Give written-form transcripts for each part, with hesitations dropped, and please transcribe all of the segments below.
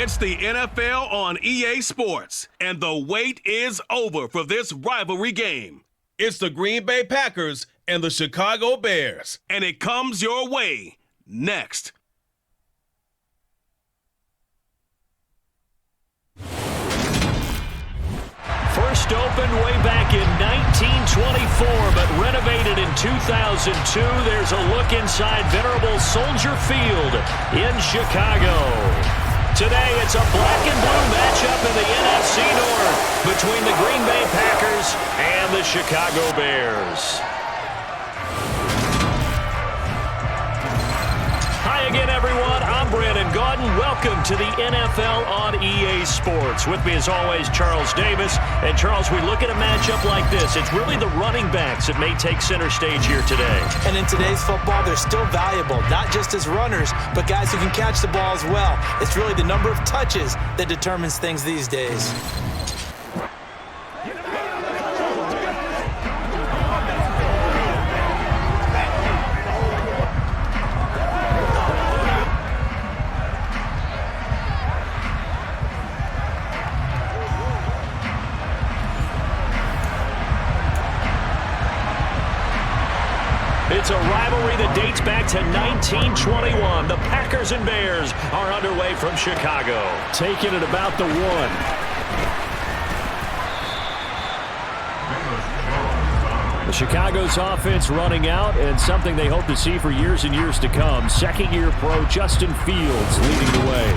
It's the NFL on EA Sports, and the wait is over for this rivalry game. It's the Green Bay Packers and the Chicago Bears, and it comes your way next. First opened way back in 1924, but renovated in 2002. There's a look inside venerable Soldier Field in Chicago. Today, it's a black and blue matchup in the NFC North between the Green Bay Packers and the Chicago Bears. Hi again, everyone. I'm Brandon Gaudin. Welcome to the NFL on EA Sports. With me, as always, Charles Davis. And, Charles, we look at a matchup like this. It's really the running backs that may take center stage here today. And in today's football, they're still valuable, not just as runners, but guys who can catch the ball as well. It's really the number of touches that determines things these days. It's a rivalry that dates back to 1921. The Packers and Bears are underway from Chicago. Taking it about the 1. The Chicago's offense running out, and something they hope to see for years and years to come. Second-year pro Justin Fields leading the way.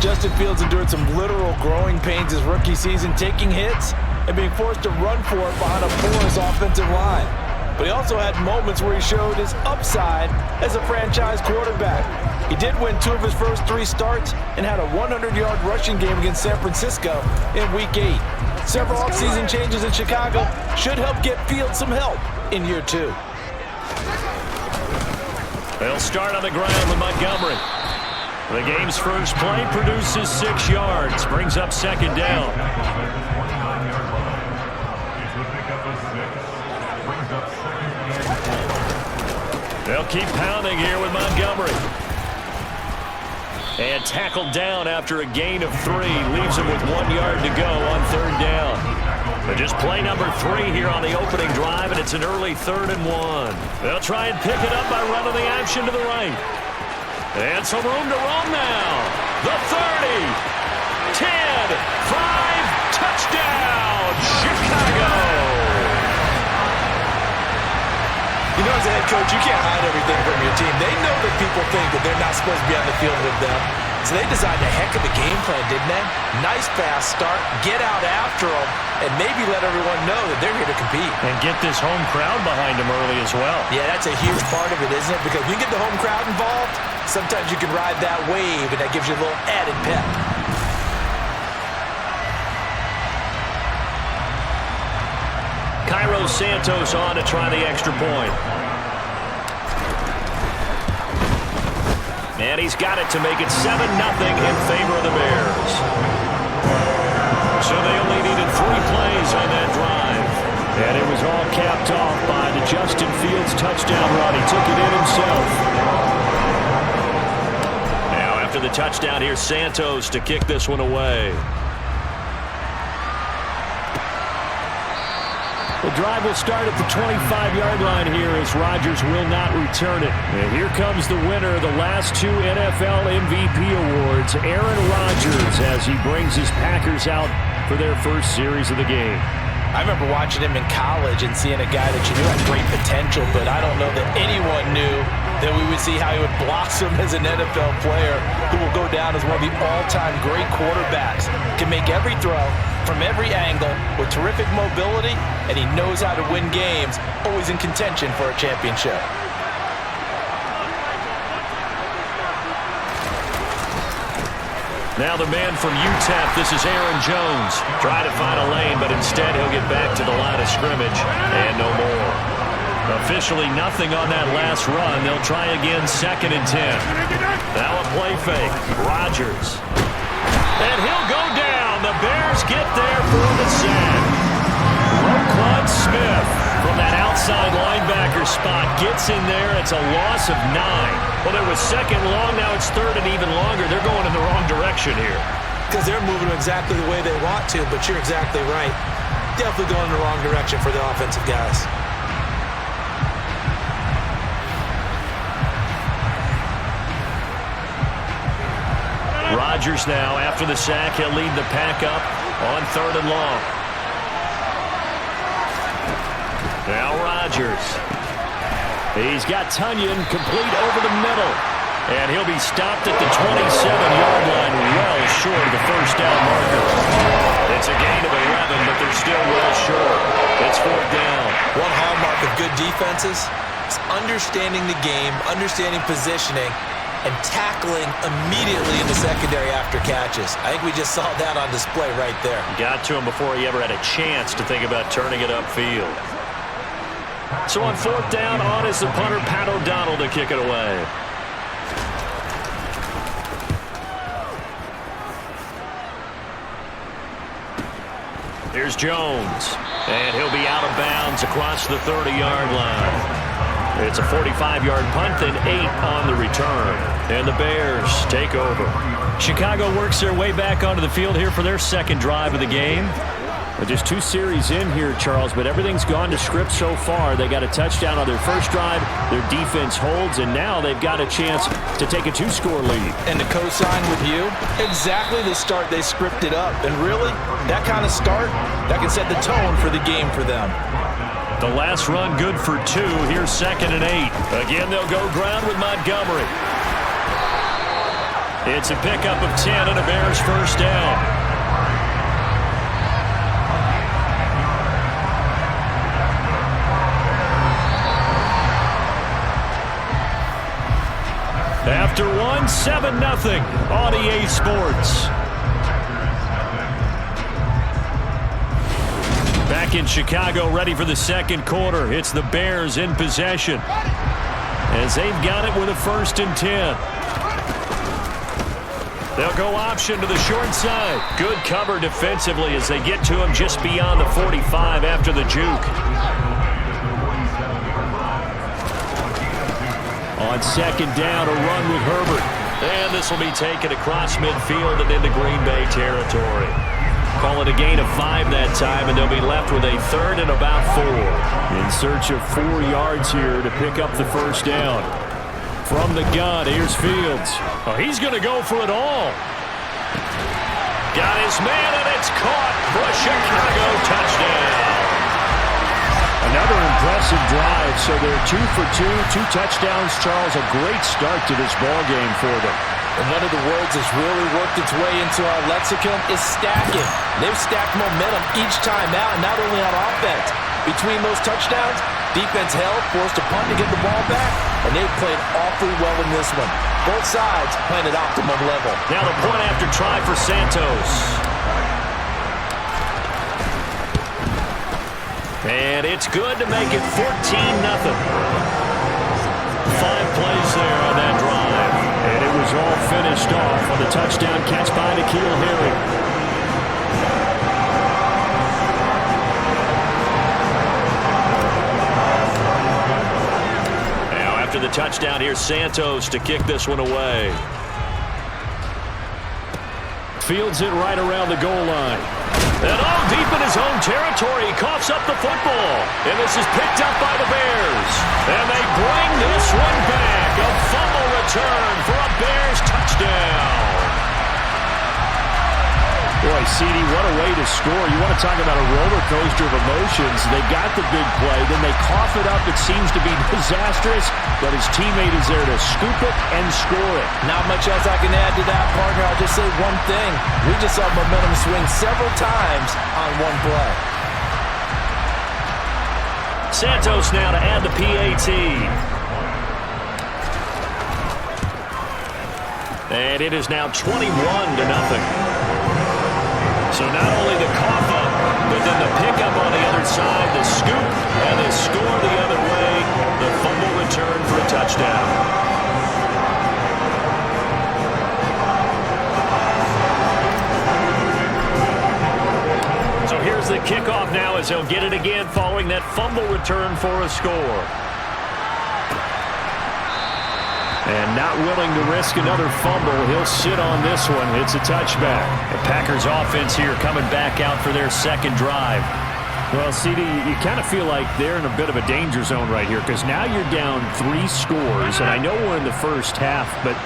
Justin Fields endured some literal growing pains his rookie season, taking hits and being forced to run for it behind a porous offensive line. But he also had moments where he showed his upside as a franchise quarterback. He did win 2 of his first 3 starts and had a 100-yard rushing game against San Francisco in Week 8. Several offseason changes in Chicago should help get Fields some help in year 2. They'll start on the ground with Montgomery. The game's first play produces 6 yards, brings up second down. They'll keep pounding here with Montgomery. And tackled down after a gain of 3. Leaves him with 1 yard to go on third down. But just play number 3 here on the opening drive, and it's an early 3rd and 1. They'll try and pick it up by running the action to the right. And some room to roam now. The 30, 10, 5, touchdown, Chicago. You know, as a head coach, you can't hide everything from your team. They know that people think that they're not supposed to be on the field with them. So they designed a heck of a game plan, didn't they? Nice fast start, get out after them, and maybe let everyone know that they're here to compete. And get this home crowd behind them early as well. Yeah, that's a huge part of it, isn't it? Because when you get the home crowd involved, sometimes you can ride that wave, and that gives you a little added pep. Cairo Santos on to try the extra point. And he's got it to make it 7-0 in favor of the Bears. So they only needed 3 plays on that drive. And it was all capped off by the Justin Fields touchdown run. He took it in himself. Now after the touchdown, here's Santos to kick this one away. The drive will start at the 25-yard line here as Rodgers will not return it. And here comes the winner of the last 2 NFL MVP awards, Aaron Rodgers, as he brings his Packers out for their first series of the game. I remember watching him in college and seeing a guy that you knew had great potential, but I don't know that anyone knew that we would see how he would blossom as an NFL player who will go down as one of the all-time great quarterbacks. Can make every throw from every angle with terrific mobility, and he knows how to win games, always in contention for a championship. Now the man from UTEP, this is Aaron Jones. Try to find a lane, but instead he'll get back to the line of scrimmage, and no more. Officially nothing on that last run. They'll try again, 2nd and 10. Now a play fake. Rodgers. And he'll go down. The Bears get there for the sack. Roquan Smith from that outside linebacker spot gets in there. It's a loss of 9. Well, there was 2nd long. Now it's 3rd and even longer. They're going in the wrong direction here. because they're moving exactly the way they want to, but you're exactly right. Definitely going in the wrong direction for the offensive guys. Rodgers now, after the sack, he'll lead the pack up on 3rd and long. Now Rodgers. He's got Tunyon complete over the middle. And he'll be stopped at the 27-yard line, well short of the first down marker. It's a gain of 11, but they're still well short. It's 4th down. One hallmark of good defenses is understanding the game, understanding positioning, and tackling immediately in the secondary after catches. I think we just saw that on display right there. Got to him before he ever had a chance to think about turning it upfield. So on 4th down, on is the punter, Pat O'Donnell, to kick it away. Here's Jones, and he'll be out of bounds across the 30-yard line. It's a 45-yard punt and 8 on the return. And the Bears take over. Chicago works their way back onto the field here for their second drive of the game. Just 2 series in here, Charles, but everything's gone to script so far. They got a touchdown on their first drive. Their defense holds, and now they've got a chance to take a 2-score lead. And to co-sign with you, exactly the start they scripted up. And really, that kind of start, that can set the tone for the game for them. The last run good for 2. Here's 2nd and 8. Again, they'll go ground with Montgomery. It's a pickup of 10 and a Bears first down. After 1, 7-0 on EA Sports. Back in Chicago, ready for the second quarter. It's the Bears in possession as they've got it with a 1st and 10. They'll go option to the short side. Good cover defensively as they get to him just beyond the 45 after the juke. On 2nd down, a run with Herbert. And this will be taken across midfield and into Green Bay territory. Call it a gain of 5 that time, and they'll be left with a 3rd and about 4. In search of 4 yards here to pick up the first down. From the gun, here's Fields. Oh, he's going to go for it all. Got his man, and it's caught for a Chicago touchdown. Another impressive drive, so they're 2 for 2, 2 touchdowns. Charles, a great start to this ball game for them. And one of the words that's really worked its way into our lexicon is stacking. They've stacked momentum each time out, and not only on offense. Between those touchdowns, defense held, forced a punt to get the ball back, and they've played awfully well in this one. Both sides playing at optimum level. Now the point after try for Santos. And it's good to make it 14-0. 5 plays there on that drive. And it was all finished off on the touchdown catch by N'Keal Harry. Now after the touchdown, here's Santos to kick this one away. Fields it right around the goal line. And all deep in his own territory, he coughs up the football. And this is picked up by the Bears. And they bring this one back. A fumble return for a Bears touchdown. Boy, CD, what a way to score. You want to talk about a roller coaster of emotions. They got the big play, then they cough it up. It seems to be disastrous, but his teammate is there to scoop it and score it. Not much else I can add to that, partner. I'll just say one thing. We just saw momentum swing several times on one play. Santos now to add the PAT. And it is now 21-0. So not only the cough up, but then the pickup on the other side, the scoop, and the score the other way, the fumble return for a touchdown. So here's the kickoff now as he'll get it again following that fumble return for a score. And not willing to risk another fumble. He'll sit on this one. It's a touchback. The Packers offense here coming back out for their second drive. Well, CD, you kind of feel like they're in a bit of a danger zone right here because now you're down 3 scores. And I know we're in the first half, but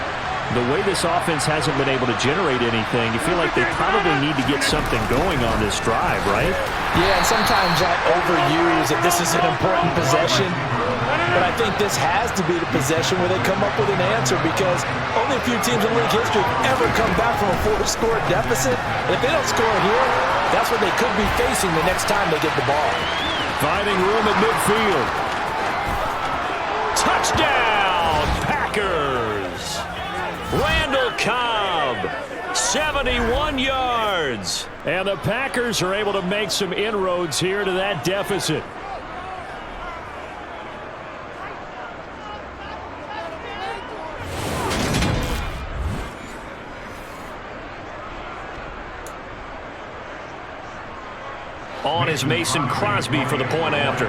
the way this offense hasn't been able to generate anything, you feel like they probably need to get something going on this drive, right? Yeah, and sometimes I overuse that this is an important possession. But I think this has to be the possession where they come up with an answer because only a few teams in league history have ever come back from a 4-score deficit. And if they don't score here, that's what they could be facing the next time they get the ball. Finding room at midfield. Touchdown, Packers! Randall Cobb, 71 yards. And the Packers are able to make some inroads here to that deficit. On is Mason Crosby for the point after.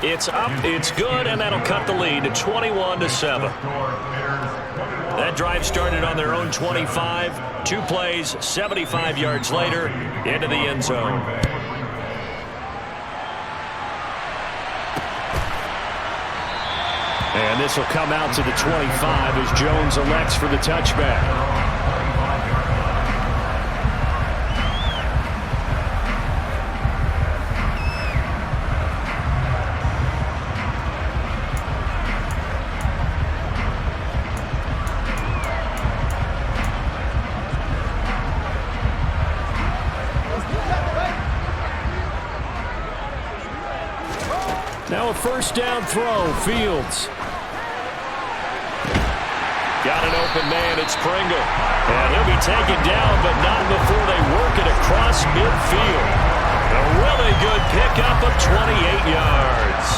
It's up, it's good, and that'll cut the lead to 21-7. That drive started on their own 25. 2 plays, 75 yards later, into the end zone. And this will come out to the 25 as Jones elects for the touchback. Now a first down throw, Fields. Got an open man, it's Pringle. And he'll be taken down, but not before they work it across midfield. A really good pickup of 28 yards.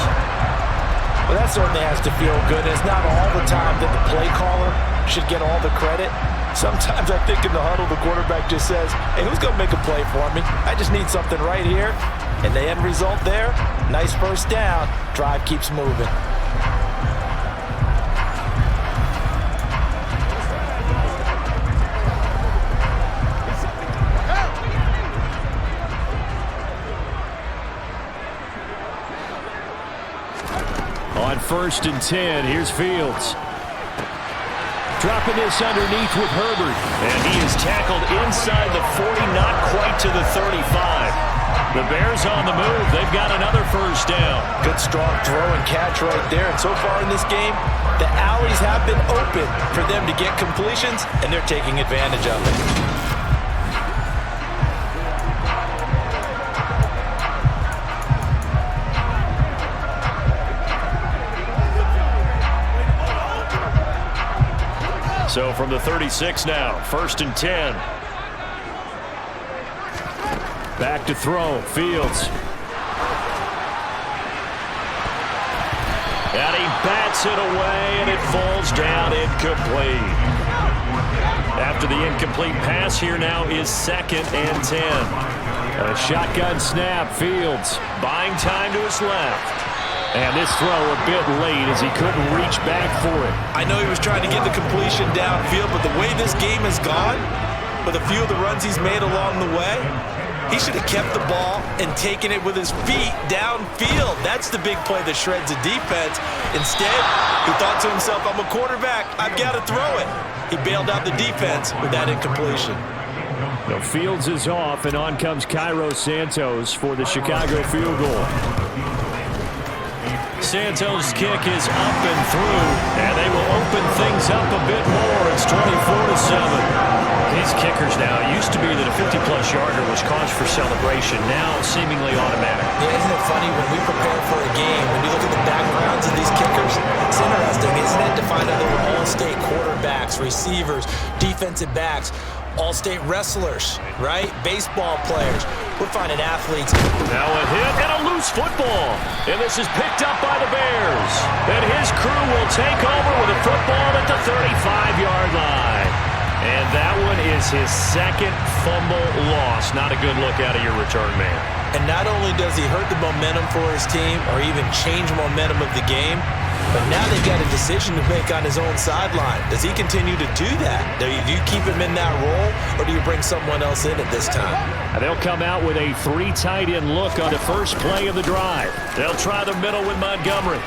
Well, that certainly has to feel good. It's not all the time that the play caller should get all the credit. Sometimes I think in the huddle, the quarterback just says, hey, who's going to make a play for me? I just need something right here. And the end result there, nice first down. Drive keeps moving. On 1st and 10, here's Fields. Dropping this underneath with Herbert. And he is tackled inside the 40, not quite to the 35. The Bears on the move. They've got another first down. Good strong throw and catch right there. And so far in this game, the alleys have been open for them to get completions, and they're taking advantage of it. So from the 36 now, 1st and 10. Back to throw, Fields. And he bats it away, and it falls down incomplete. After the incomplete pass, here now is 2nd and 10. A shotgun snap, Fields buying time to his left. And this throw a bit late as he couldn't reach back for it. I know he was trying to get the completion downfield, but the way this game has gone, with a few of the runs he's made along the way, he should have kept the ball and taken it with his feet downfield. That's the big play that shreds the defense. Instead, he thought to himself, I'm a quarterback, I've got to throw it. He bailed out the defense with that incompletion. Now Fields is off, and on comes Cairo Santos for the Chicago field goal. Santos' kick is up and through, and they will open things up a bit more. It's 24-7. These kickers now, used to be that a 50-plus yarder was cause for celebration, now seemingly automatic. Yeah, isn't it funny when we prepare for a game, when you look at the backgrounds of these kickers, it's interesting, isn't it, to find out they were all-state quarterbacks, receivers, defensive backs, all-state wrestlers, right? Baseball players. We're finding athletes. Now a hit and a loose football. And this is picked up by the Bears. And his crew will take over with a football at the 35-yard line. And that one is his 2nd fumble loss That's not a good look out of your return man. And not only does he hurt the momentum for his team or even change momentum of the game, but now they've got a decision to make on his own sideline. Does he continue to do that? Do you keep him in that role, or do you bring someone else in at this time? And they'll come out with a 3 tight end look on the first play of the drive. They'll try the middle with Montgomery.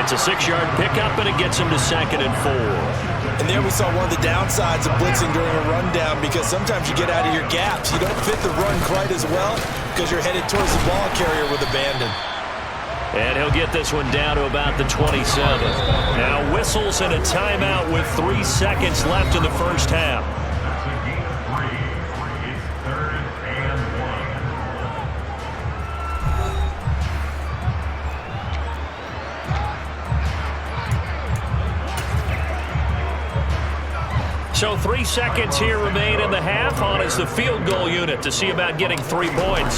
It's a 6-yard pickup, and it gets him to 2nd and 4. And there we saw one of the downsides of blitzing during a rundown, because sometimes you get out of your gaps. You don't fit the run quite as well because you're headed towards the ball carrier with abandon. And he'll get this one down to about the 27. Now whistles and a timeout with 3 seconds left in the first half. So 3 seconds here remain in the half. On is the field goal unit to see about getting 3 points.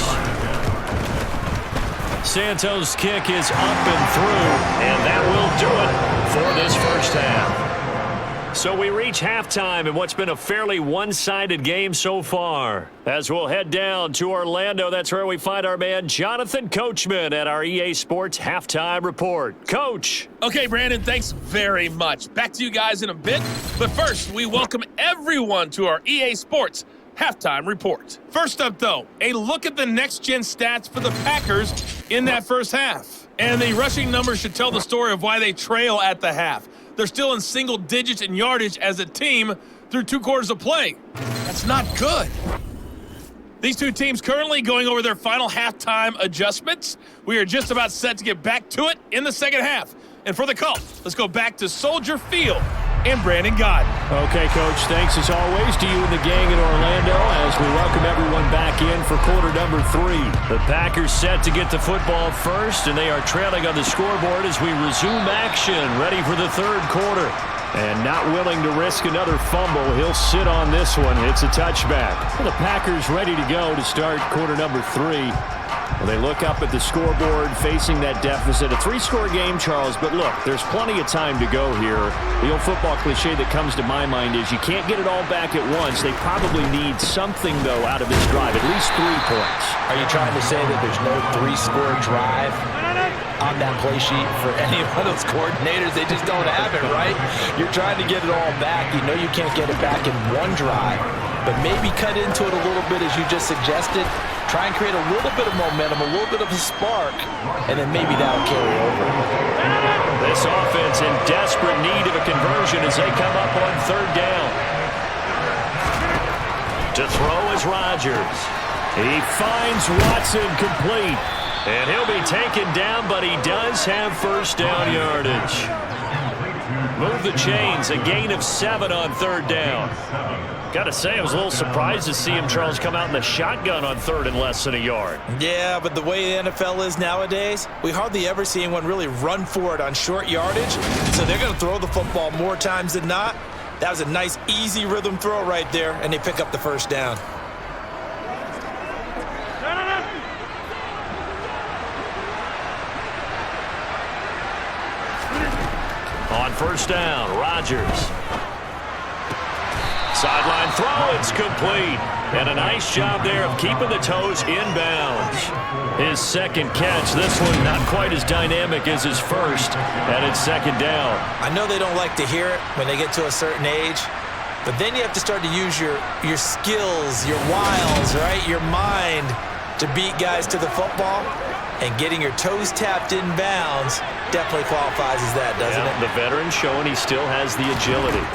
Santos' kick is up and through, and that will do it for this first half. So we reach halftime in what's been a fairly one-sided game so far. As we'll head down to Orlando, that's where we find our man Jonathan Coachman at our EA Sports Halftime Report. Coach. Okay, Brandon, thanks very much. Back to you guys in a bit. But first, we welcome everyone to our EA Sports Halftime Report. First up, though, a look at the next-gen stats for the Packers in that first half. And the rushing numbers should tell the story of why they trail at the half. They're still in single digits in yardage as a team through 2 quarters of play. That's not good. These two teams currently going over their final halftime adjustments. We are just about set to get back to it in the second half. And for the call, let's go back to Soldier Field and Brandon Godden. Okay, Coach, thanks as always to you and the gang in Orlando as we welcome everyone back in for quarter number 3. The Packers set to get the football first, and they are trailing on the scoreboard as we resume action, ready for the third quarter. And not willing to risk another fumble, he'll sit on this one. It's a touchback. The Packers ready to go to start quarter number 3. Well, they look up at the scoreboard facing that deficit. A 3-score game, Charles, but look, there's plenty of time to go here. The old football cliche that comes to my mind is you can't get it all back at once. They probably need something, though, out of this drive, at least 3 points. Are you trying to say that there's no 3-score drive on that play sheet for any one of those coordinators? They just don't have it, right? You're trying to get it all back. You know you can't get it back in one drive, but maybe cut into it a little bit as you just suggested. Try and create a little bit of momentum, a little bit of a spark, and then maybe that'll carry over. This offense in desperate need of a conversion as they come up on 3rd down. To throw is Rodgers. He finds Watson complete. And he'll be taken down, but he does have first down yardage. Move the chains, a gain of 7 on 3rd down. Got to say, I was a little surprised to see him, Charles, come out in the shotgun on 3rd and less than a yard. Yeah, but the way the NFL is nowadays, we hardly ever see anyone really run for it on short yardage. So they're going to throw the football more times than not. That was a nice, easy rhythm throw right there, and they pick up the first down. On first down, Rodgers. Sideline throw, it's complete. And a nice job there of keeping the toes inbounds. His second catch, this one not quite as dynamic as his first, and it's 2nd down. I know they don't like to hear it when they get to a certain age, but then you have to start to use your skills, your wiles, right? Your mind to beat guys to the football. And getting your toes tapped in bounds definitely qualifies as that, doesn't it? The veteran showing he still has the agility.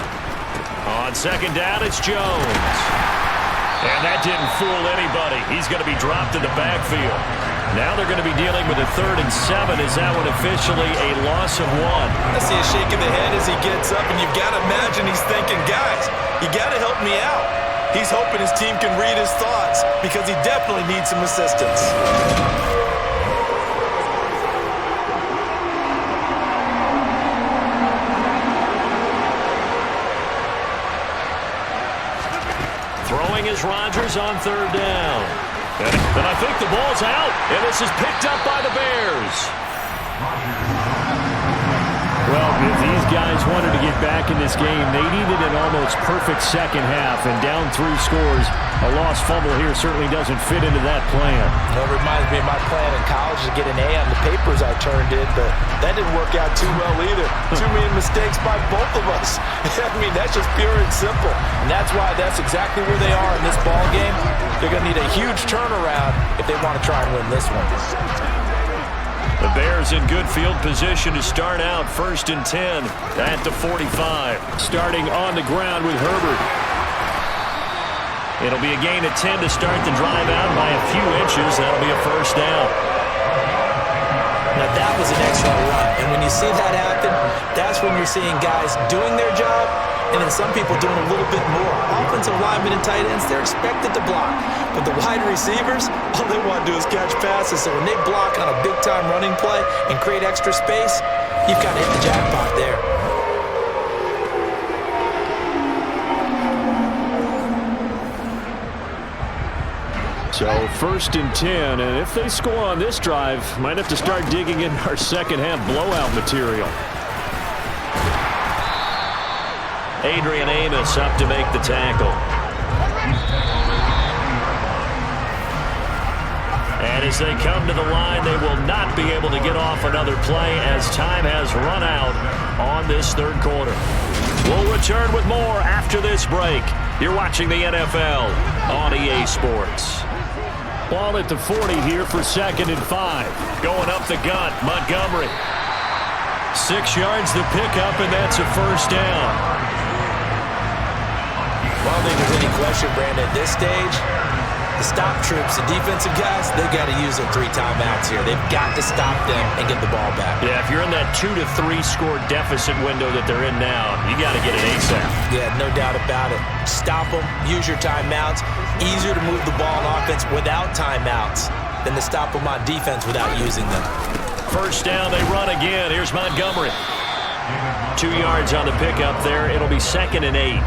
On 2nd down, it's Jones. And that didn't fool anybody. He's going to be dropped in the backfield. Now they're going to be dealing with a 3rd and 7. Is that one officially a loss of 1? I see a shake of the head as he gets up, and you've got to imagine he's thinking, guys, you got to help me out. He's hoping his team can read his thoughts because he definitely needs some assistance. Throwing is Rodgers on 3rd down. And I think the ball's out, and this is picked up by the Bears. Well, if these guys wanted to get back in this game, they needed an almost perfect second half, and down 3 scores, a lost fumble here certainly doesn't fit into that plan. Well, it reminds me of my plan in college to get an A on the papers I turned in, but that didn't work out too well either. Too many mistakes by both of us. I mean, that's just pure and simple. And that's why that's exactly where they are in this ball game. They're going to need a huge turnaround if they want to try and win this one. The Bears in good field position to start out 1st and 10 at the 45. Starting on the ground with Herbert. It'll be a gain of 10 to start the drive out by a few inches. That'll be a 1st down. Now that was an excellent run. And when you see that happen, that's when you're seeing guys doing their job and then some people doing a little bit more. Offensive linemen and tight ends, they're expected to block. But the wide receivers, all they want to do is catch passes. So when they block on a big-time running play and create extra space, you've got to hit the jackpot there. So 1st and 10, and if they score on this drive, might have to start digging in our second half blowout material. Adrian Amos up to make the tackle. And as they come to the line, they will not be able to get off another play as time has run out on this 3rd quarter. We'll return with more after this break. You're watching the NFL on EA Sports. Ball at the 40 here for 2nd and 5. Going up the gut, Montgomery. 6 yards the pickup, and that's a 1st down. I don't think there's any question, Brandon, at this stage, the stop troops, the defensive guys, they've got to use their 3 timeouts here. They've got to stop them and get the ball back. Yeah, if you're in that 2 to 3 score deficit window that they're in now, you got to get it ASAP. Yeah, no doubt about it. Stop them, use your timeouts. Easier to move the ball on offense without timeouts than to stop them on defense without using them. 1st down, they run again. Here's Montgomery. 2 yards on the pickup there. It'll be 2nd and 8.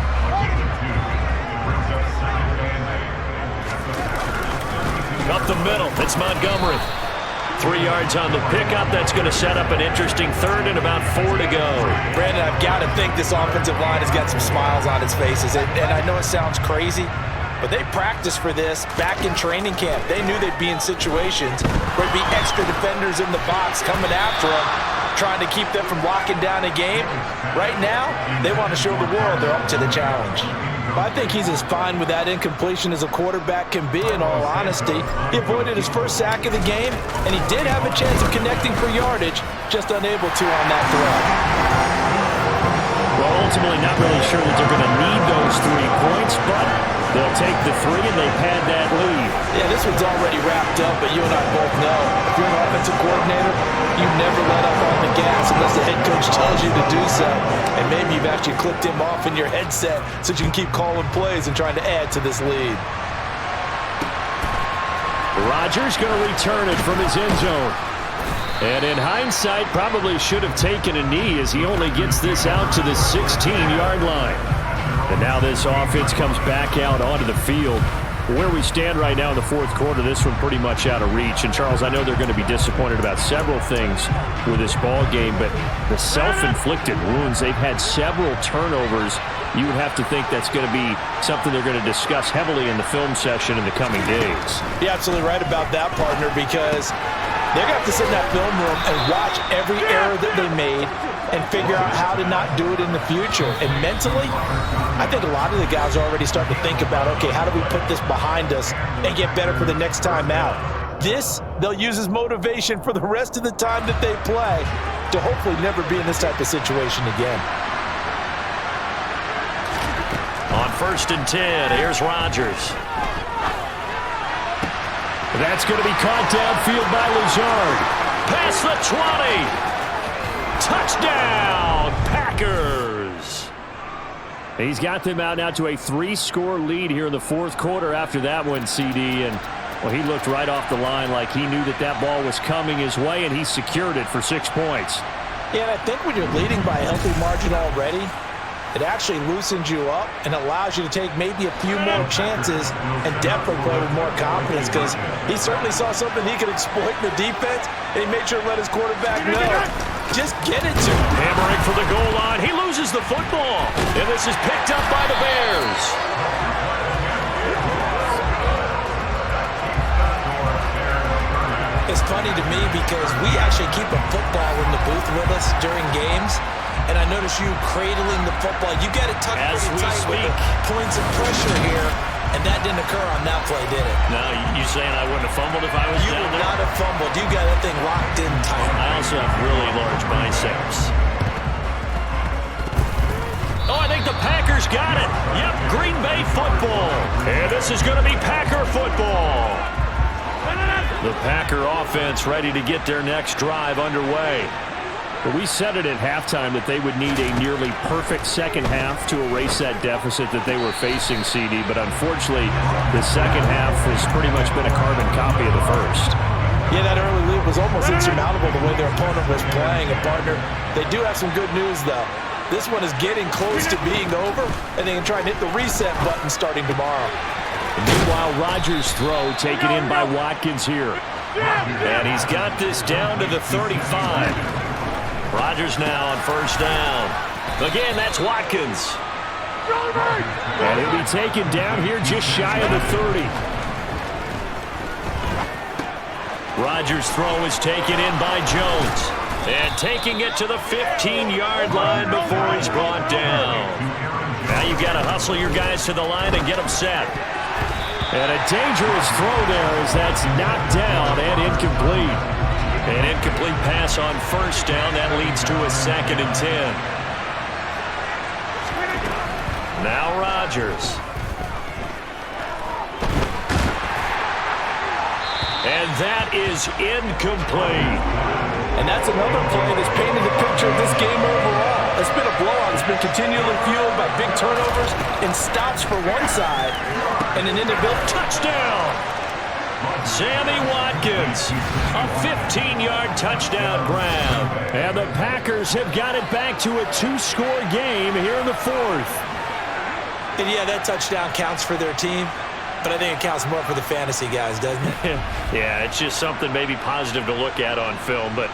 Up the middle, it's Montgomery. 3 yards on the pickup. That's going to set up an interesting 3rd and about 4 to go. Brandon, I've got to think this offensive line has got some smiles on its faces. And I know it sounds crazy, but they practiced for this back in training camp. They knew they'd be in situations where there'd be extra defenders in the box coming after them, trying to keep them from locking down a game. Right now, they want to show the world they're up to the challenge. I think he's as fine with that incompletion as a quarterback can be, in all honesty. He avoided his 1st sack of the game, and he did have a chance of connecting for yardage, just unable to on that throw. Well, ultimately not really sure that they're going to need those 3 points, but they'll take the 3 and they pad that lead. Yeah, this one's already wrapped up, but you and I both know if you're an offensive coordinator, you never let up on the gas unless the head coach tells you to do so. And maybe you've actually clicked him off in your headset so you can keep calling plays and trying to add to this lead. Rodgers going to return it from his end zone. And in hindsight, probably should have taken a knee as he only gets this out to the 16-yard line. And now this offense comes back out onto the field. Where we stand right now in the 4th quarter, this one pretty much out of reach. And, Charles, I know they're going to be disappointed about several things with this ball game, but the self-inflicted wounds, they've had several turnovers. You would have to think that's going to be something they're going to discuss heavily in the film session in the coming days. You're absolutely right about that, partner, because they're going to have to sit in that film room and watch every error that they made and figure out how to not do it in the future. And mentally, I think a lot of the guys are already starting to think about, okay, how do we put this behind us and get better for the next time out? This, they'll use as motivation for the rest of the time that they play to hopefully never be in this type of situation again. On 1st and 10, here's Rodgers. That's going to be caught downfield by Lazard. Past the 20. Touchdown, Packers. He's got them out now to a 3-score lead here in the 4th quarter after that one, CD. And, well, he looked right off the line like he knew that that ball was coming his way, and he secured it for 6 points. Yeah, and I think when you're leading by a healthy margin already, it actually loosens you up and allows you to take maybe a few more chances and definitely play with more confidence, because he certainly saw something he could exploit in the defense, and he made sure to let his quarterback know just get it to him. Hammering for the goal line. He loses the football. And this is picked up by the Bears. It's funny to me because we actually keep a football in the booth with us during games. And I notice you cradling the football. You got it tucked As pretty we tight with speak. the points of pressure here. And that didn't occur on that play, did it? No, you saying I wouldn't have fumbled if I was You down would there? not have fumbled. You got that thing locked in tight. I also have really large biceps. Oh, I think the Packers got it. Yep, Green Bay football. And this is going to be Packer football. The Packer offense ready to get their next drive underway. But we said it at halftime that they would need a nearly perfect second half to erase that deficit that they were facing, CD. But unfortunately, the second half has pretty much been a carbon copy of the first. Yeah, that early lead was almost insurmountable the way their opponent was playing. And, partner, they do have some good news, though. This one is getting close to being over, and they can try and hit the reset button starting tomorrow. Meanwhile, Rodgers' throw taken in by Watkins here. And he's got this down to the 35. Rodgers now on first down. Again, that's Watkins. And he'll be taken down here just shy of the 30. Rodgers' throw is taken in by Jones. And taking it to the 15-yard line before he's brought down. Now you've got to hustle your guys to the line and get them set. And a dangerous throw there as that's knocked down and incomplete. An incomplete pass on first down. That leads to a 2nd and 10. Now Rodgers. And that is incomplete. And that's another play that's painted the picture of this game overall. It's been a blowout. It's been continually fueled by big turnovers and stops for one side and an inability. Touchdown! Sammy Watkins, a 15-yard touchdown grab. And the Packers have got it back to a 2-score game here in the 4th. And yeah, that touchdown counts for their team, but I think it counts more for the fantasy guys, doesn't it? Yeah, it's just something maybe positive to look at on film, but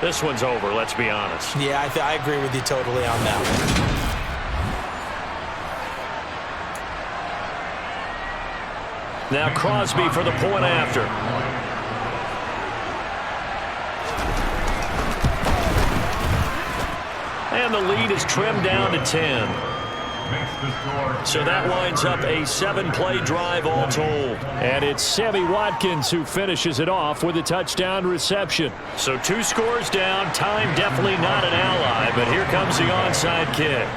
this one's over, let's be honest. Yeah, I agree with you totally on that one. Now Crosby for the point after. And the lead is trimmed down to 10. So that winds up a 7-play drive all told. And it's Sammy Watkins who finishes it off with a touchdown reception. So 2 scores down, time definitely not an ally, but here comes the onside kick.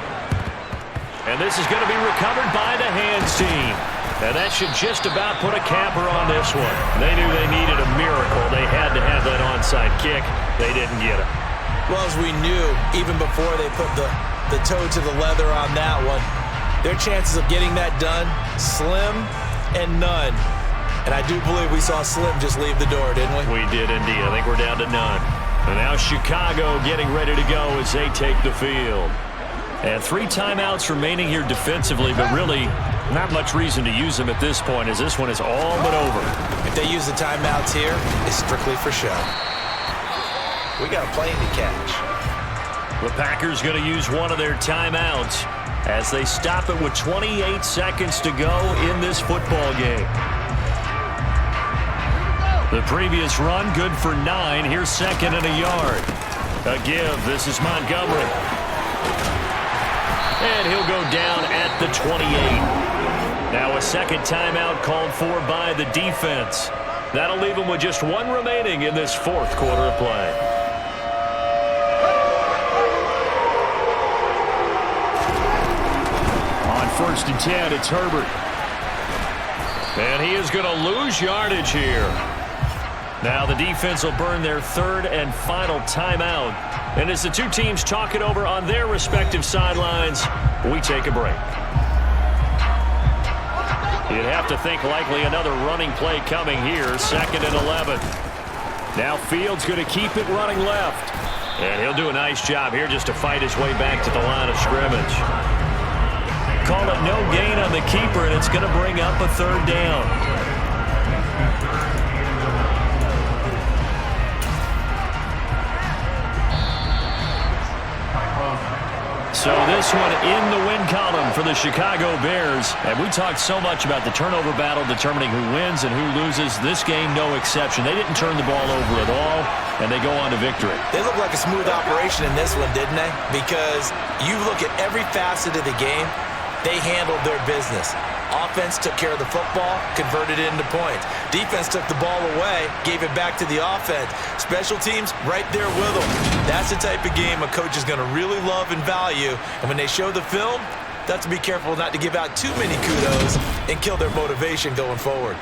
And this is going to be recovered by the hands team. And that should just about put a capper on this one. They knew they needed a miracle. They had to have that onside kick. They didn't get it. Well, as we knew, even before they put the toe to the leather on that one, their chances of getting that done, slim and none. And I do believe we saw Slim just leave the door, didn't we? We did indeed. I think we're down to none. And now Chicago getting ready to go as they take the field. And 3 timeouts remaining here defensively, but really not much reason to use them at this point as this one is all but over. If they use the timeouts here, it's strictly for show. We got a plane to catch. The Packers going to use one of their timeouts as they stop it with 28 seconds to go in this football game. The previous run good for 9. Here's 2nd and a yard. A give. This is Montgomery. And he'll go down at the 28. Now a 2nd timeout called for by the defense. That'll leave them with just 1 remaining in this 4th quarter of play. On 1st and 10, it's Herbert. And he is going to lose yardage here. Now the defense will burn their 3rd and final timeout. And as the 2 teams talk it over on their respective sidelines, we take a break. You'd have to think likely another running play coming here, 2nd and 11. Now Fields going to keep it running left. And he'll do a nice job here just to fight his way back to the line of scrimmage. Call it no gain on the keeper, and it's going to bring up a 3rd down. So this one in the win column for the Chicago Bears. And we talked so much about the turnover battle determining who wins and who loses. This game, no exception. They didn't turn the ball over at all, and they go on to victory. They look like a smooth operation in this one, didn't they? Because you look at every facet of the game, they handled their business. Offense took care of the football, converted it into points. Defense took the ball away, gave it back to the offense. Special teams, right there with them. That's the type of game a coach is going to really love and value. And when they show the film, they have to be careful not to give out too many kudos and kill their motivation going forward.